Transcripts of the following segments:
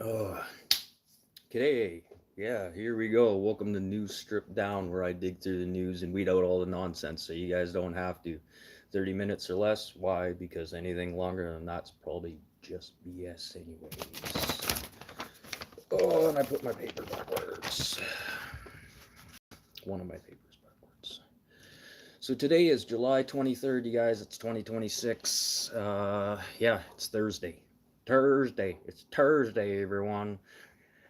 Oh, G'day. Yeah, here we go. Welcome to News Strip Down, where I dig through the news and weed out all the nonsense so you guys don't have to. 30 minutes or less. Why? Because anything longer than that's probably just BS, anyways. Oh, and I put my paper backwards. One of my papers backwards. So today is July 23rd, you guys. It's 2026. Yeah, it's Thursday. It's Thursday, everyone.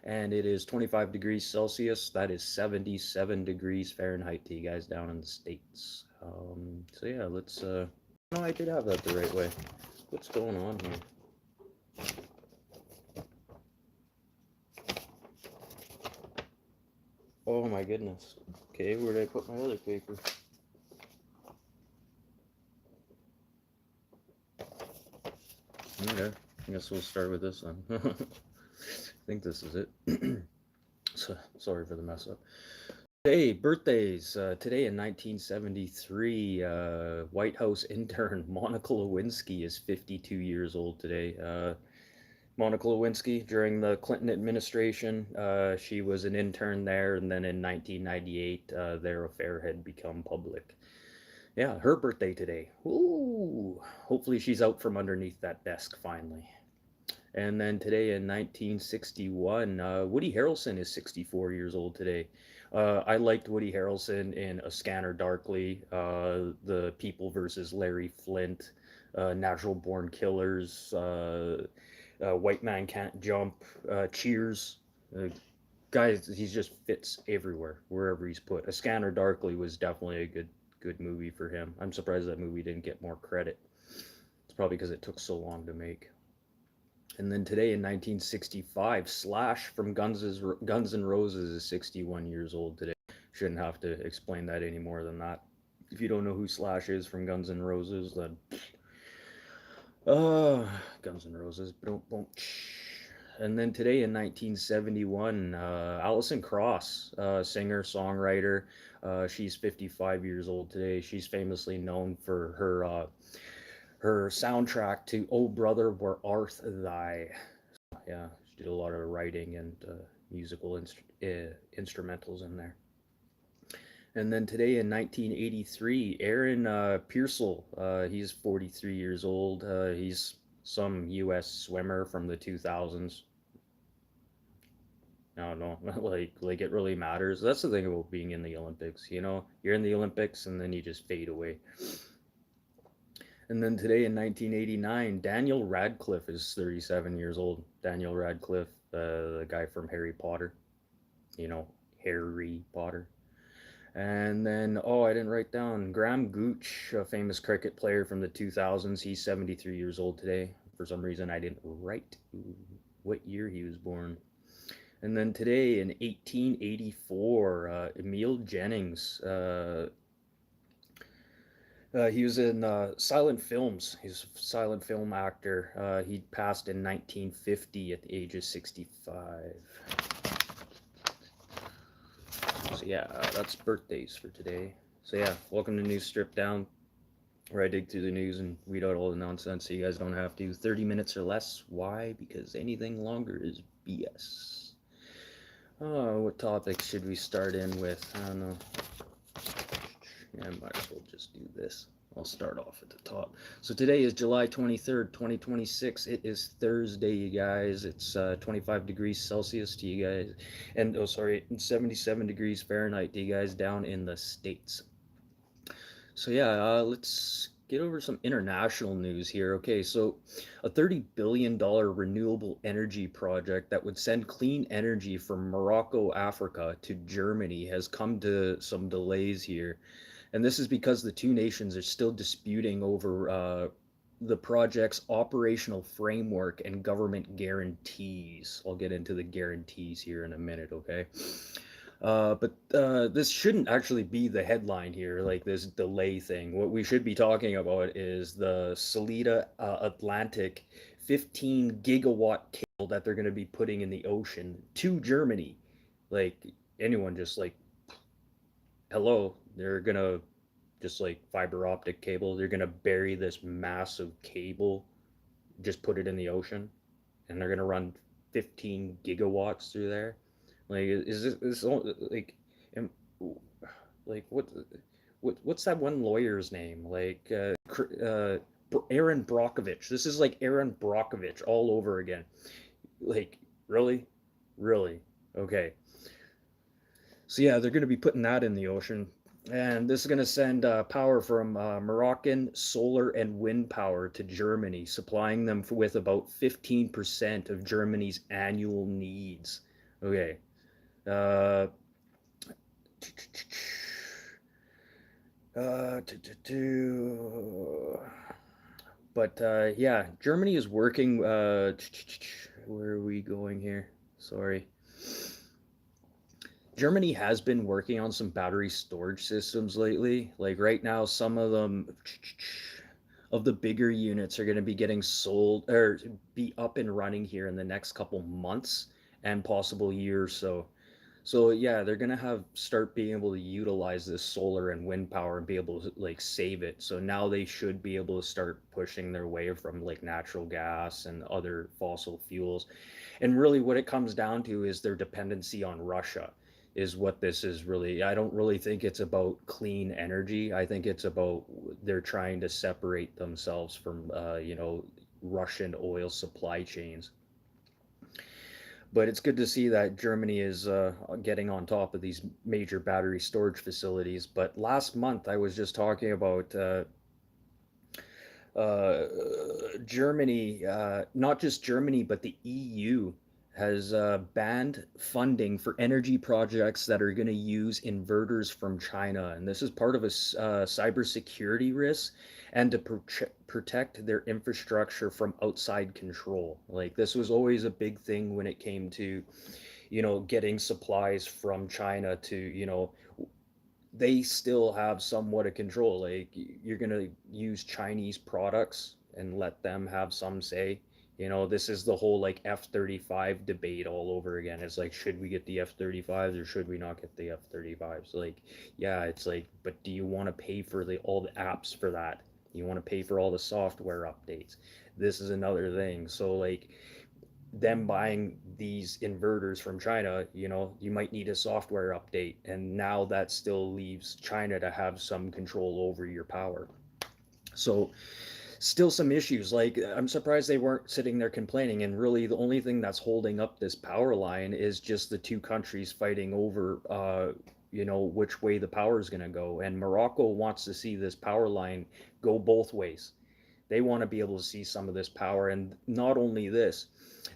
And it is 25 degrees Celsius. That is 77 degrees Fahrenheit to you guys down in the States. So yeah, let's, no, I did have that the right way. What's going on here? Oh my goodness. Okay, where did I put my other paper? Okay, I guess we'll start with this then. I think this is it. So, sorry for the mess up. Hey, birthdays. Today in 1973, White House intern Monica Lewinsky is 52 years old today. Monica Lewinsky, during the Clinton administration, she was an intern there, and then in 1998, their affair had become public. Yeah, her birthday today. Ooh, hopefully she's out from underneath that desk finally. And then today in 1961, Woody Harrelson is 64 years old today. I liked Woody Harrelson in A Scanner Darkly, The People versus Larry Flint, Natural Born Killers, White Man Can't Jump, Cheers. Uh, Guys, he just fits everywhere, wherever he's put. A Scanner Darkly was definitely a good movie for him. I'm surprised that movie didn't get more credit. It's probably because it took so long to make. And then today in 1965, Slash from Guns N' Roses is 61 years old today. Shouldn't have to explain that any more than that. If you don't know who Slash is from Guns N' Roses, then uh, Guns N' Roses. Boom. And then today in 1971, Alison Krauss, singer, songwriter, she's 55 years old today. She's famously known for her soundtrack to "Oh Brother, Where Art Thy." Yeah, she did a lot of writing and musical instrumentals in there. And then today in 1983, Aaron Pearsall, he's 43 years old. He's some U.S. swimmer from the 2000s. No, like it really matters. That's the thing about being in the Olympics. You know, you're in the Olympics and then you just fade away. And then today in 1989, Daniel Radcliffe is 37 years old. Daniel Radcliffe, the guy from Harry Potter. You know, Harry Potter. And then, oh, I didn't write down Graham Gooch, a famous cricket player from the 2000s. He's 73 years old today. For some reason, I didn't write what year he was born. And then today in 1884, Emil Jennings, he was in silent films. He's a silent film actor. He passed in 1950 at the age of 65. So yeah, that's birthdays for today. So yeah, welcome to News Strip Down, where I dig through the news and weed out all the nonsense so you guys don't have to. 30 minutes or less. Why? Because anything longer is BS. Oh, what topics should we start in with? I don't know. Yeah, I might as well just do this. I'll start off at the top. So today is July 23rd, 2026. It is Thursday, you guys. It's 25 degrees Celsius to you guys. And, oh, sorry, 77 degrees Fahrenheit to you guys down in the States. So, yeah, let's get over some international news here. Okay, so a $30 billion renewable energy project that would send clean energy from Morocco, Africa to Germany has come to some delays here. And this is because the two nations are still disputing over the project's operational framework and government guarantees. I'll get into the guarantees here in a minute, okay? But this shouldn't actually be the headline here, like this delay thing. What we should be talking about is the Salida Atlantic 15 gigawatt cable that they're going to be putting in the ocean to Germany. Like, anyone just like, hello, they're going to just like fiber optic cable. They're gonna bury this massive cable, just put it in the ocean, and they're gonna run 15 gigawatts through there. Like, like, am, like what's that one lawyer's name? Like, Aaron Brockovich. This is like Aaron Brockovich all over again. Like, really, really. Okay, so yeah, they're going to be putting that in the ocean, and this is going to send power from Moroccan solar and wind power to Germany, supplying them with about 15% of Germany's annual needs. Okay. Uh, uh, but yeah, Germany is working. Where are we going here? Sorry. Germany has been working on some battery storage systems lately. Like right now, some of them of the bigger units are going to be getting sold or be up and running here in the next couple months and possible year or so. So yeah, they're gonna have start being able to utilize this solar and wind power and be able to like save it. So now they should be able to start pushing their way from like natural gas and other fossil fuels. And really what it comes down to is their dependency on Russia is what this is really. I don't really think it's about clean energy. I think it's about they're trying to separate themselves from Russian oil supply chains. But it's good to see that Germany is getting on top of these major battery storage facilities. But last month, I was just talking about uh, Germany, not just Germany, but the EU has banned funding for energy projects that are going to use inverters from China. And this is part of a cybersecurity risk and to protect their infrastructure from outside control. Like this was always a big thing when it came to, getting supplies from China to, they still have somewhat of control. Like you're gonna use Chinese products and let them have some say. This is the whole like F-35 debate all over again. It's like, should we get the F-35s or should we not get the F-35s? Like, yeah, it's like, but do you want to pay for all the apps for that? You want to pay for all the software updates? This is another thing. So like, them buying these inverters from China, you might need a software update. And now that still leaves China to have some control over your power. So, still some issues. Like, I'm surprised they weren't sitting there complaining. And really, the only thing that's holding up this power line is just the two countries fighting over, which way the power is going to go. And Morocco wants to see this power line go both ways. They want to be able to see some of this power. And not only this,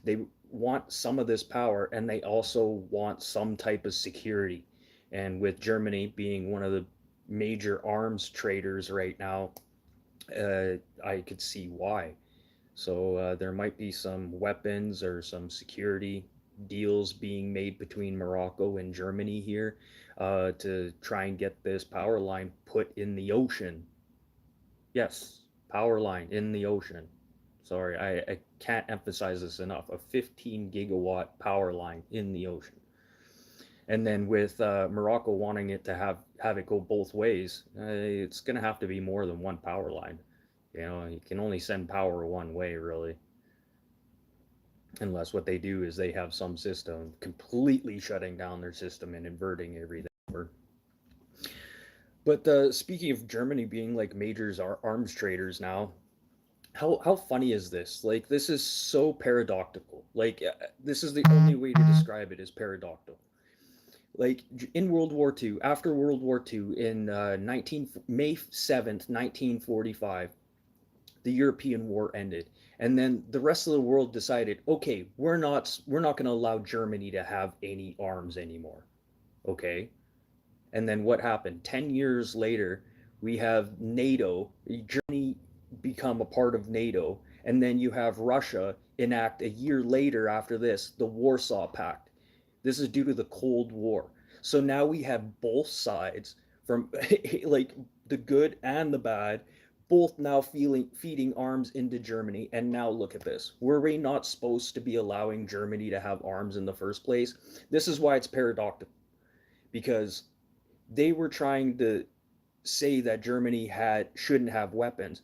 they want some of this power and they also want some type of security. And with Germany being one of the major arms traders right now, I could see why. So there might be some weapons or some security deals being made between Morocco and Germany here to try and get this power line put in the ocean. Yes, power line in the ocean. Sorry, I can't emphasize this enough. A 15 gigawatt power line in the ocean. And then with Morocco wanting it to have it go both ways, it's going to have to be more than one power line. You can only send power one way, really. Unless what they do is they have some system completely shutting down their system and inverting everything over. But speaking of Germany being like majors arms traders now, how funny is this? Like this is so paradoxical. Like this is the only way to describe it is paradoxical. Like in World War II, after World War II, in 19 May 7th, 1945, the European war ended, and then the rest of the world decided, okay, we're not going to allow Germany to have any arms anymore. Okay, and then what happened? 10 years later, we have NATO. Germany become a part of NATO, and then you have Russia enact a year later after this the Warsaw Pact. This is due to the Cold War. So now we have both sides from like the good and the bad, both now feeding arms into Germany. And now look at this. Were we not supposed to be allowing Germany to have arms in the first place? This is why it's paradoxical, because they were trying to say that Germany shouldn't have weapons.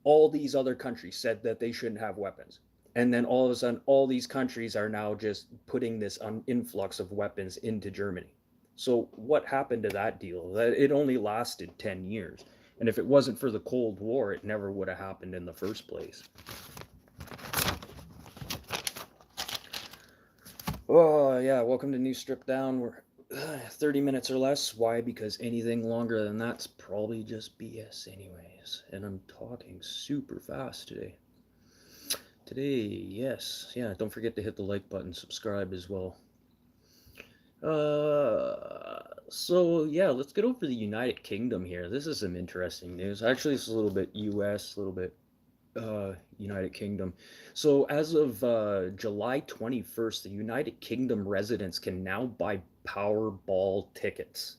All these other countries said that they shouldn't have weapons. And then all of a sudden, all these countries are now just putting this influx of weapons into Germany. So what happened to that deal? That it only lasted 10 years. And if it wasn't for the Cold War, it never would have happened in the first place. Oh, yeah, welcome to New Strip Down. We're 30 minutes or less. Why? Because anything longer than that's probably just BS anyways. And I'm talking super fast today. Yes. Yeah, don't forget to hit the like button, subscribe as well. So yeah, let's get over the United Kingdom here. This is some interesting news. Actually, it's a little bit US, a little bit United Kingdom. So as of July 21st, the United Kingdom residents can now buy Powerball tickets.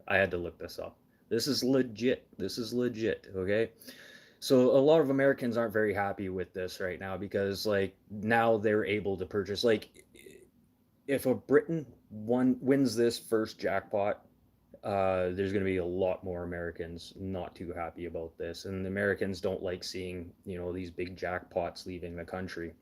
I had to look this up. This is legit. This is legit, okay? So a lot of Americans aren't very happy with this right now because like now they're able to purchase like if a Briton wins this first jackpot, there's going to be a lot more Americans not too happy about this, and the Americans don't like seeing these big jackpots leaving the country.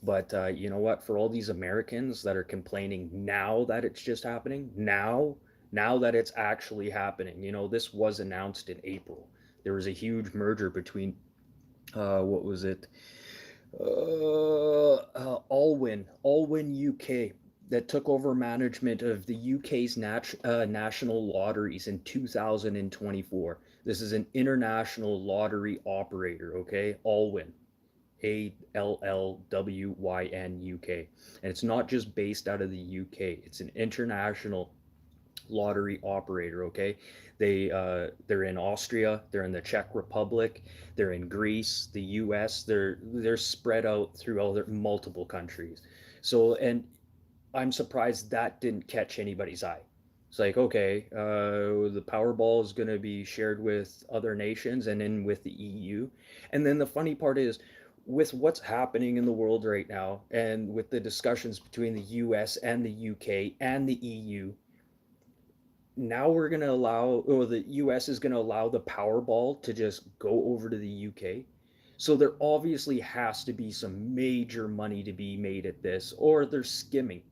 But you know what? For all these Americans that are complaining now that it's just happening, now that it's actually happening, this was announced in April. There was a huge merger between what was it? Allwyn UK that took over management of the UK's national lotteries in 2024. This is an international lottery operator, okay? Allwyn, Allwyn UK, and it's not just based out of the UK. It's an international lottery operator. Okay, they're in Austria, they're in the Czech Republic, they're in Greece, the U.S. They're spread out through other multiple countries. So, and I'm surprised that didn't catch anybody's eye. It's like, okay, the Powerball is going to be shared with other nations and then with the EU. And then the funny part is, with what's happening in the world right now, and with the discussions between the US and the UK and the EU, now we're going to allow, or the US is going to allow the Powerball to just go over to the UK. So there obviously has to be some major money to be made at this, or they're skimming.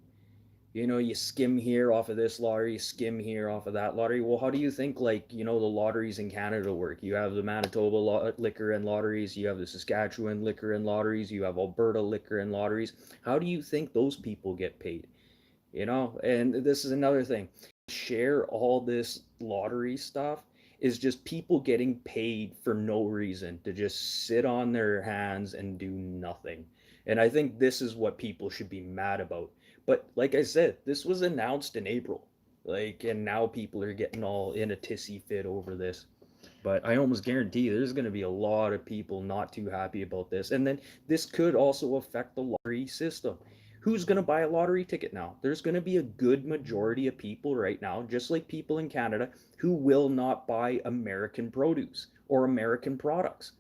You skim here off of this lottery, skim here off of that lottery. Well, how do you think, like, the lotteries in Canada work? You have the Manitoba liquor and lotteries, you have the Saskatchewan liquor and lotteries, you have Alberta liquor and lotteries. How do you think those people get paid? And this is another thing. Share all this lottery stuff is just people getting paid for no reason to just sit on their hands and do nothing. And I think this is what people should be mad about. But like I said, this was announced in April. Like, and now people are getting all in a tissy fit over this. But I almost guarantee there's going to be a lot of people not too happy about this. And then this could also affect the lottery system. Who's going to buy a lottery ticket now? There's going to be a good majority of people right now, just like people in Canada, who will not buy American produce or American products.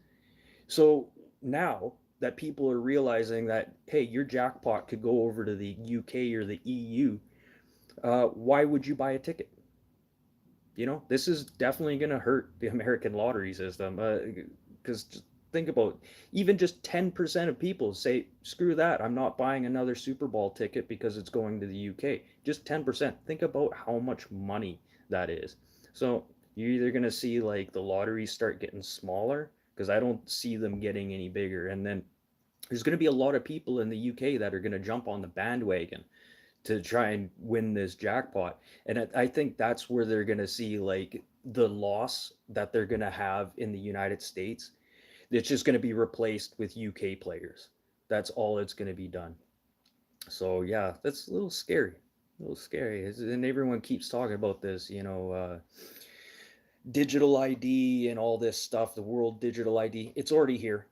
So now that people are realizing that, hey, your jackpot could go over to the UK or the EU, why would you buy a ticket? This is definitely going to hurt the American lottery system, because think about, even just 10% of people say, screw that, I'm not buying another Super Bowl ticket because it's going to the UK. Just 10%. Think about how much money that is. So you're either going to see like the lotteries start getting smaller, because I don't see them getting any bigger, and then there's going to be a lot of people in the UK that are going to jump on the bandwagon to try and win this jackpot. And I think that's where they're going to see like the loss that they're going to have in the United States. It's just going to be replaced with UK players. That's all it's going to be done. So yeah, that's a little scary. A little scary. And everyone keeps talking about this, digital ID and all this stuff, the world digital ID. It's already here.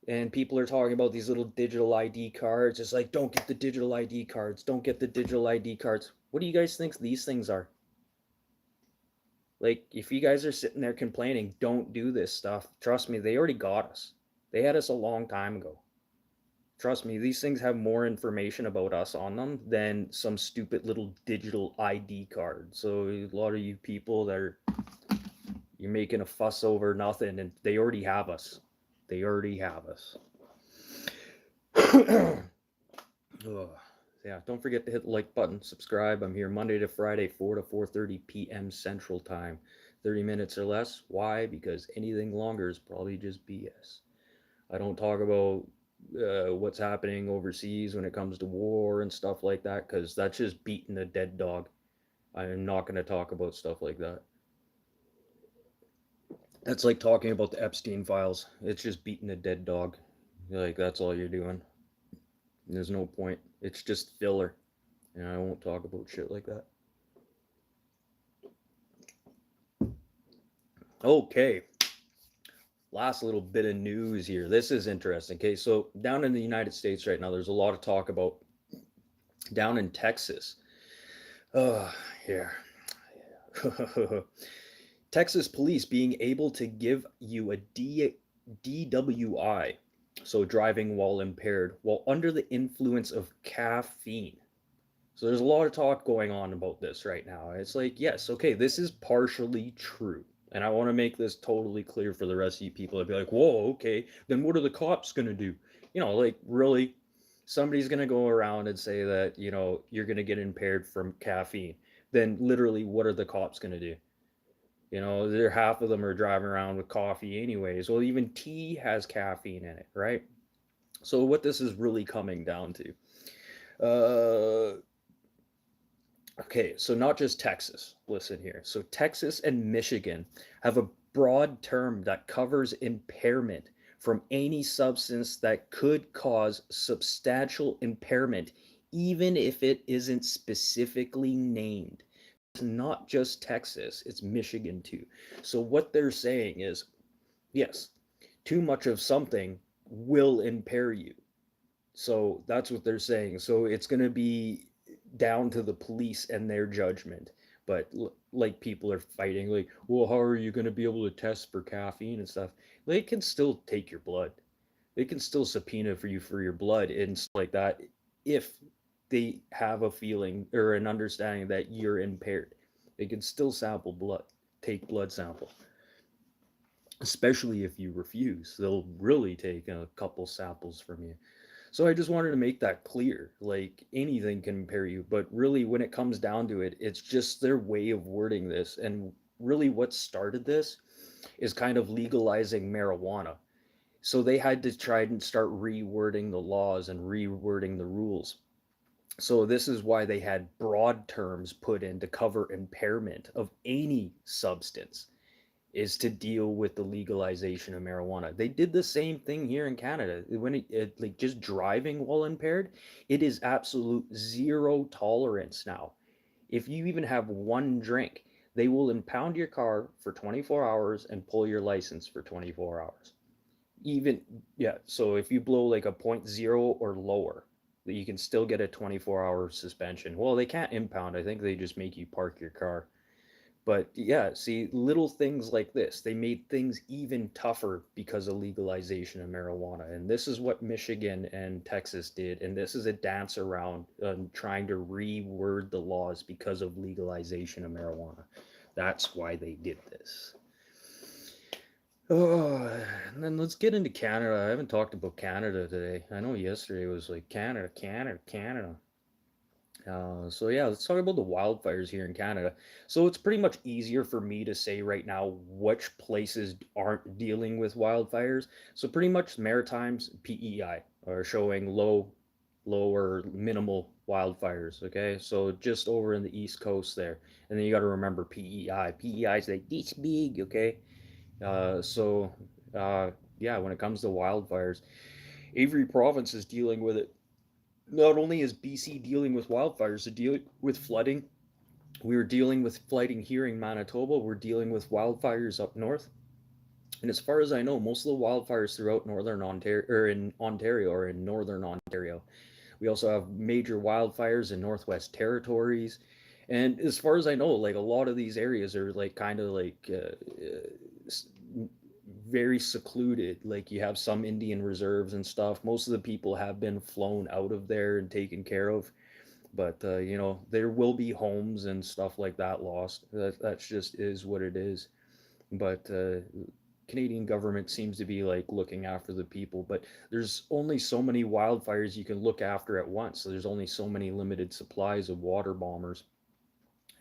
And people are talking about these little digital ID cards. It's like, don't get the digital ID cards. Don't get the digital ID cards. What do you guys think these things are? Like, if you guys are sitting there complaining, don't do this stuff. Trust me, they already got us. They had us a long time ago. Trust me, these things have more information about us on them than some stupid little digital ID card. So a lot of you people that are, you're making a fuss over nothing, and they already have us. They already have us. Ugh. Yeah, don't forget to hit the like button, subscribe. I'm here Monday to Friday, 4 to 4:30 p.m. Central Time. 30 minutes or less. Why? Because anything longer is probably just BS. I don't talk about what's happening overseas when it comes to war and stuff like that because that's just beating a dead dog. I am not going to talk about stuff like that. That's like talking about the Epstein files. It's just beating a dead dog. Like, that's all you're doing. There's no point. It's just filler. And I won't talk about shit like that. Okay, last little bit of news here. This is interesting. Okay, so down in the United States right now, there's a lot of talk about down in Texas. Oh, yeah. Texas police being able to give you a DWI, so driving while impaired, while under the influence of caffeine. So there's a lot of talk going on about this right now. It's like, yes, okay, this is partially true. And I want to make this totally clear for the rest of you people. I'd be like, whoa, okay, then what are the cops going to do? Like, really? Somebody's going to go around and say that, you're going to get impaired from caffeine. Then, literally, what are the cops going to do? They're half of them are driving around with coffee anyways. Well, even tea has caffeine in it, right? So, what this is really coming down to. Okay, so not just Texas. Listen here. So Texas and Michigan have a broad term that covers impairment from any substance that could cause substantial impairment, even if it isn't specifically named. It's not just Texas, it's Michigan too. So what they're saying is, yes, too much of something will impair you. So that's what they're saying. So it's going to be down to the police and their judgment. But like people are fighting, like, well, how are you going to be able to test for caffeine and stuff? They can still take your blood. They can still subpoena for you for your blood and stuff like that if they have a feeling or an understanding that you're impaired. They can still sample blood, take blood sample. Especially if you refuse, they'll really take a couple samples from you. So I just wanted to make that clear. Like anything can impair you, but really when it comes down to it, it's just their way of wording this. And really what started this is kind of legalizing marijuana. So they had to try and start rewording the laws and rewording the rules. So this is why they had broad terms put in to cover impairment of any substance is to deal with the legalization of marijuana. They did the same thing here in Canada. When like just driving while impaired, it is absolute zero tolerance now. If you even have one drink, they will impound your car for 24 hours and pull your license for 24 hours. Even yeah, so if you blow like a point zero or lower, you can still get a 24-hour suspension. Well, they can't impound. I think they just make you park your car. But yeah, see, little things like this, they made things even tougher because of legalization of marijuana. And this is what Michigan and Texas did. And this is a dance around trying to reword the laws because of legalization of marijuana. That's why they did this. Oh, and then let's get into Canada. I haven't talked about Canada today. I know yesterday was like Canada, Canada, Canada. So yeah, let's talk about the wildfires here in Canada. So it's pretty much easier for me to say right now which places aren't dealing with wildfires. So pretty much Maritimes, PEI are showing low or minimal wildfires. Okay, so just over in the East Coast there, and then you got to remember PEI. PEI is like this big. Okay, so yeah, when it comes to wildfires, Avery Province is dealing with it. Not only is BC dealing with wildfires, they're dealing with flooding. We're dealing with flooding here in Manitoba. We're dealing with wildfires up north. And as far as I know, most of the wildfires throughout northern Ontario or in Ontario are in northern Ontario. We also have major wildfires in Northwest Territories. And as far as I know, like a lot of these areas are like kind of like very secluded. Like you have some Indian reserves and stuff. Most of the people have been flown out of there and taken care of. But there will be homes and stuff like that lost. That's just is what it is. But Canadian government seems to be like looking after the people, but there's only so many wildfires you can look after at once. So there's only so many limited supplies of water bombers.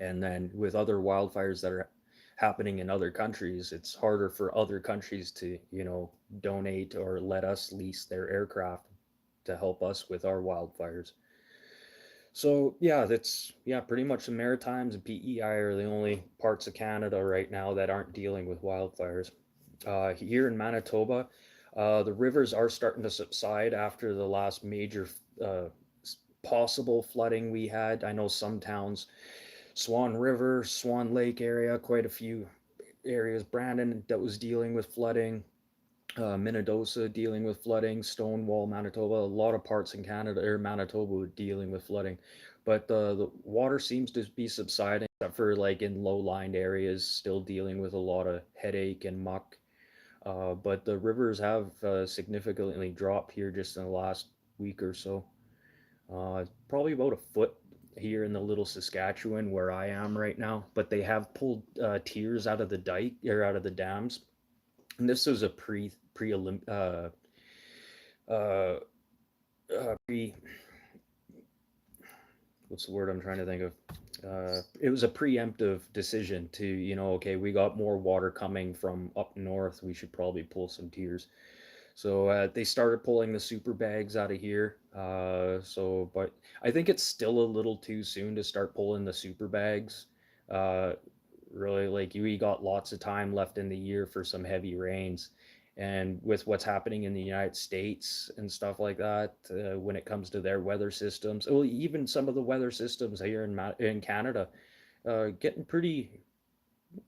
And then with other wildfires that are happening in other countries, it's harder for other countries to, donate or let us lease their aircraft to help us with our wildfires. So yeah, that's yeah, pretty much the Maritimes and PEI are the only parts of Canada right now that aren't dealing with wildfires. Here in Manitoba, the rivers are starting to subside after the last major uh, possible flooding we had. I know some towns, Swan River, Swan Lake area, quite a few areas, Brandon that was dealing with flooding, Minnedosa dealing with flooding, Stonewall, Manitoba, a lot of parts in Canada or Manitoba were dealing with flooding. But the water seems to be subsiding, except for like in low-lying areas, still dealing with a lot of headache and muck. But the rivers have significantly dropped here just in the last week or so. Probably about a foot here in the little Saskatchewan where I am right now. But they have pulled tiers out of the dike or out of the dams, and this was a pre uh, pre what's the word I'm trying to think of? It was a preemptive decision to, okay, we got more water coming from up north. We should probably pull some tiers. So they started pulling the super bags out of here. But I think it's still a little too soon to start pulling the super bags. Uh, really, like we got lots of time left in the year for some heavy rains. And with what's happening in the United States and stuff like that, when it comes to their weather systems, well, even some of the weather systems here in Canada, getting pretty,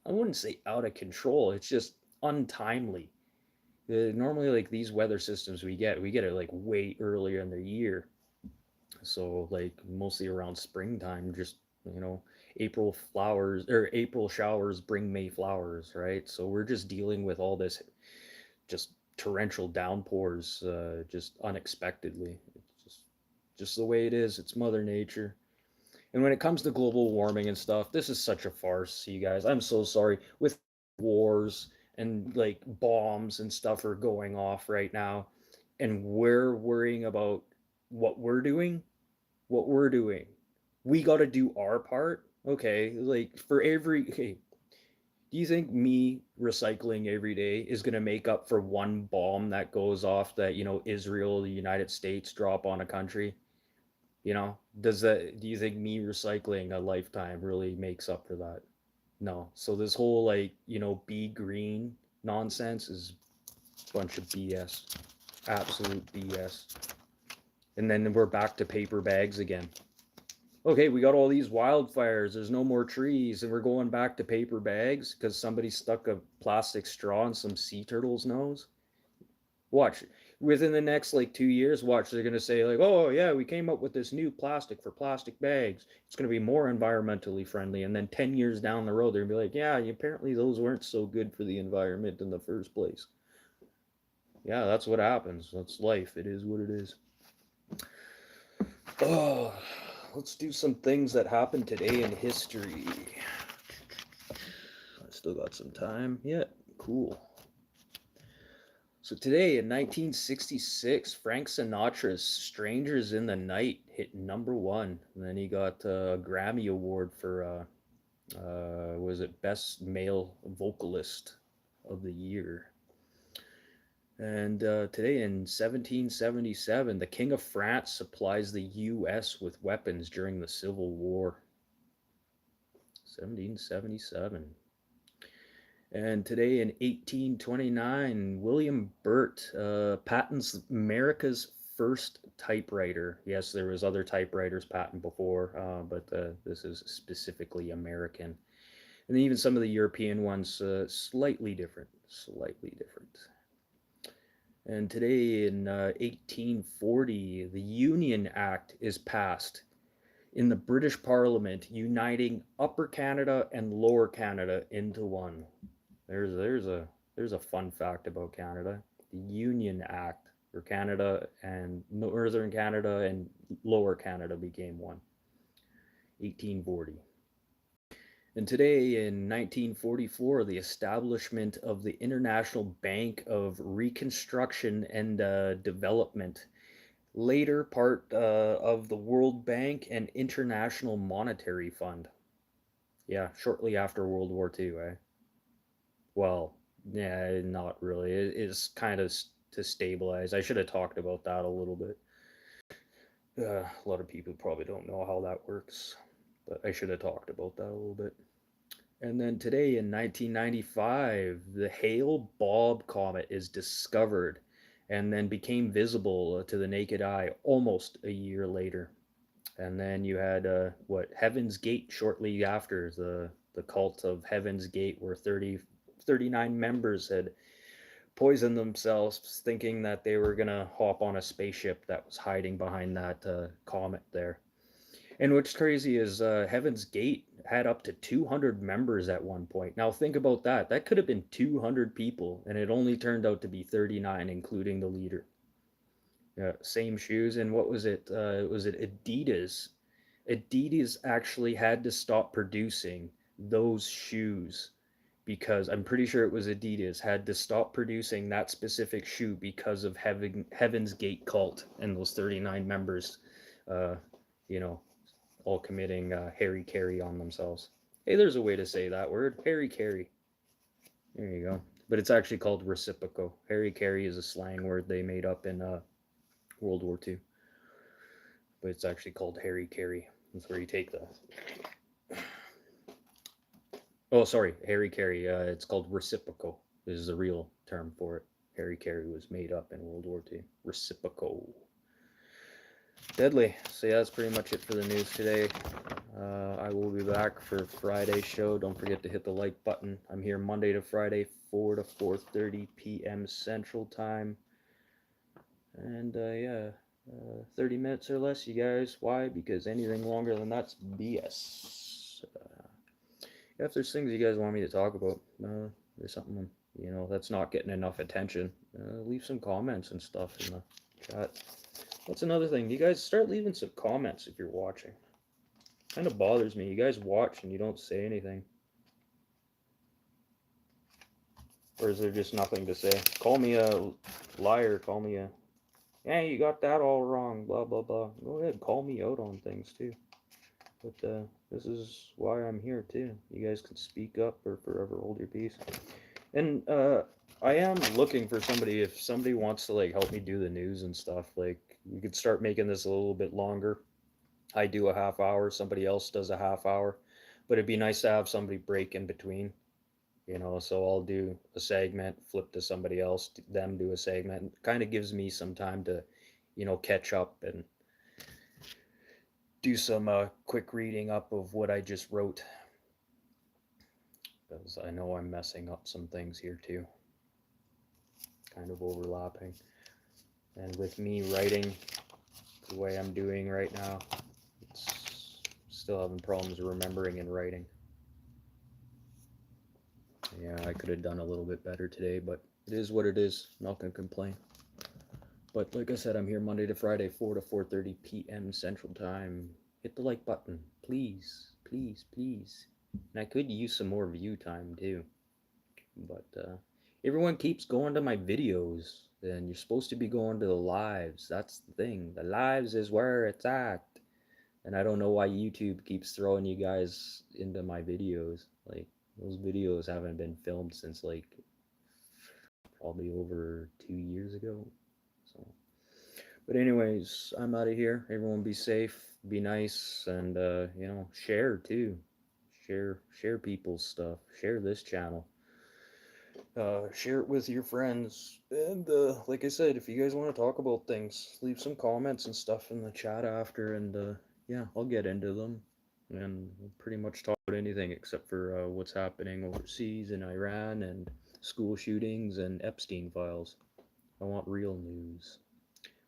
I wouldn't say out of control. It's just untimely. Normally, like these weather systems we get it like way earlier in the year. So like mostly around springtime, just you know, April flowers or April showers bring May flowers, right? So we're just dealing with all this just torrential downpours, just unexpectedly. It's just the way it is. It's Mother Nature. And when it comes to global warming and stuff, this is such a farce, you guys. I'm so sorry. With wars and like bombs and stuff are going off right now, and we're worrying about what we're doing, what we're doing. We got to do our part. Okay, like for every okay, do you think me recycling every day is going to make up for one bomb that goes off that, Israel, the United States drop on a country? Do you think me recycling a lifetime really makes up for that? No. So this whole like, be green nonsense is a bunch of BS. Absolute BS. And then we're back to paper bags again. Okay, we got all these wildfires, there's no more trees, and we're going back to paper bags because somebody stuck a plastic straw in some sea turtle's nose. Watch, within the next like 2 years, watch, they're gonna say like, oh yeah, we came up with this new plastic for plastic bags. It's gonna be more environmentally friendly. And then 10 years down the road, they're gonna be like, yeah, apparently those weren't so good for the environment in the first place. Yeah, that's what happens. That's life. It is what it is. Oh, let's do some things that happened today in history. I still got some time. Yeah, cool. So today in 1966, Frank Sinatra's "Strangers in the Night" hit #1, and then he got a Grammy Award for was it Best Male Vocalist of the Year. And today in 1777, the King of France supplies the U.S. with weapons during the Civil War. 1777. And today in 1829, William Burt patents America's first typewriter. Yes, there was other typewriters patented before, but this is specifically American. And even some of the European ones, slightly different, slightly different. And today in 1840, the Union Act is passed in the British Parliament, uniting Upper Canada and Lower Canada into one. There's a fun fact about Canada. The Union Act for Canada and Northern Canada and Lower Canada became one. 1840. And today in 1944, the establishment of the International Bank of Reconstruction and Development, later part of the World Bank and International Monetary Fund. Yeah, shortly after World War II, eh? Well, yeah, not really. It's kind of to stabilize. I should have talked about that a little bit. A lot of people probably don't know how that works, but I should have talked about that a little bit. And then today in 1995, the Hale Bob comet is discovered and then became visible to the naked eye almost a year later. And then you had Heaven's Gate shortly after, the cult of Heaven's Gate, where 39 members had poisoned themselves thinking that they were going to hop on a spaceship that was hiding behind that comet there. And what's crazy is Heaven's Gate had up to 200 members at one point. Now think about that. That could have been 200 people, and it only turned out to be 39, including the leader. Yeah, same shoes. And what was it? Was it Adidas? Adidas actually had to stop producing those shoes because I'm pretty sure it was Adidas had to stop producing that specific shoe because of Heaven's Gate cult and those 39 members, uh, you know, all committing Harry Carey on themselves. Hey, there's a way to say that word, Harry Carey. There you go. But it's actually called reciprocal. Harry Carey is a slang word they made up in World War II. But it's actually called Harry Carey. That's where you take the. Oh, sorry, Harry Carey. It's called reciprocal. This is the real term for it. Harry Carey was made up in World War II. Reciprocal. Deadly. So yeah, that's pretty much it for the news today. I will be back for Friday's show. Don't forget to hit the like button. I'm here Monday to Friday, 4 to 4:30 p.m. Central Time. And yeah, 30 minutes or less, you guys. Why? Because anything longer than that's BS. If there's things you guys want me to talk about, there's something that's not getting enough attention, leave some comments and stuff in the chat. That's another thing. You guys start leaving some comments if you're watching. Kind of bothers me. You guys watch and you don't say anything. Or is there just nothing to say? Call me a liar. Call me a, yeah, you got that all wrong. Blah, blah, blah. Go ahead. Call me out on things too. But this is why I'm here too. You guys can speak up or forever hold your peace. And I am looking for somebody. If somebody wants to like help me do the news and stuff, like we could start making this a little bit longer. I do a half hour, somebody else does a half hour, but it'd be nice to have somebody break in between, so I'll do a segment, flip to somebody else, them do a segment. It kind of gives me some time to, catch up and do some quick reading up of what I just wrote, because I know I'm messing up some things here too, kind of overlapping. And with me writing the way I'm doing right now, it's still having problems remembering and writing. Yeah, I could have done a little bit better today, but it is what it is. Not gonna complain. But like I said, I'm here Monday to Friday, 4 to 4:30 p.m. Central Time. Hit the like button, please, please, please. And I could use some more view time too. But everyone keeps going to my videos, and you're supposed to be going to the lives. That's the thing. The lives is where it's at. And I don't know why YouTube keeps throwing you guys into my videos. Like, those videos haven't been filmed since like probably over 2 years ago. So, but anyways, I'm out of here. Everyone be safe, be nice, and share too. Share people's stuff. Share this channel. Share it with your friends. And like I said, if you guys want to talk about things, leave some comments and stuff in the chat after, and yeah, I'll get into them. And we'll pretty much talk about anything except for what's happening overseas in Iran and school shootings and Epstein files. I want real news.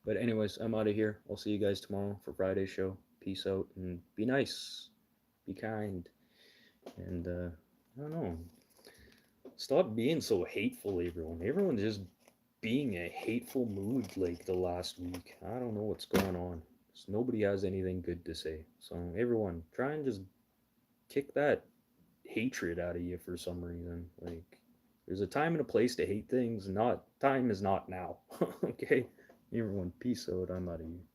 But anyways, I'm out of here. I'll see you guys tomorrow for Friday's show. Peace out and be nice. Be kind. And I don't know. Stop being so hateful, everyone. Everyone's just being a hateful mood like the last week. I don't know what's going on. Just nobody has anything good to say. So everyone, try and just kick that hatred out of you for some reason. Like, there's a time and a place to hate things. Not time is not now. Okay, everyone, peace out. I'm out of here.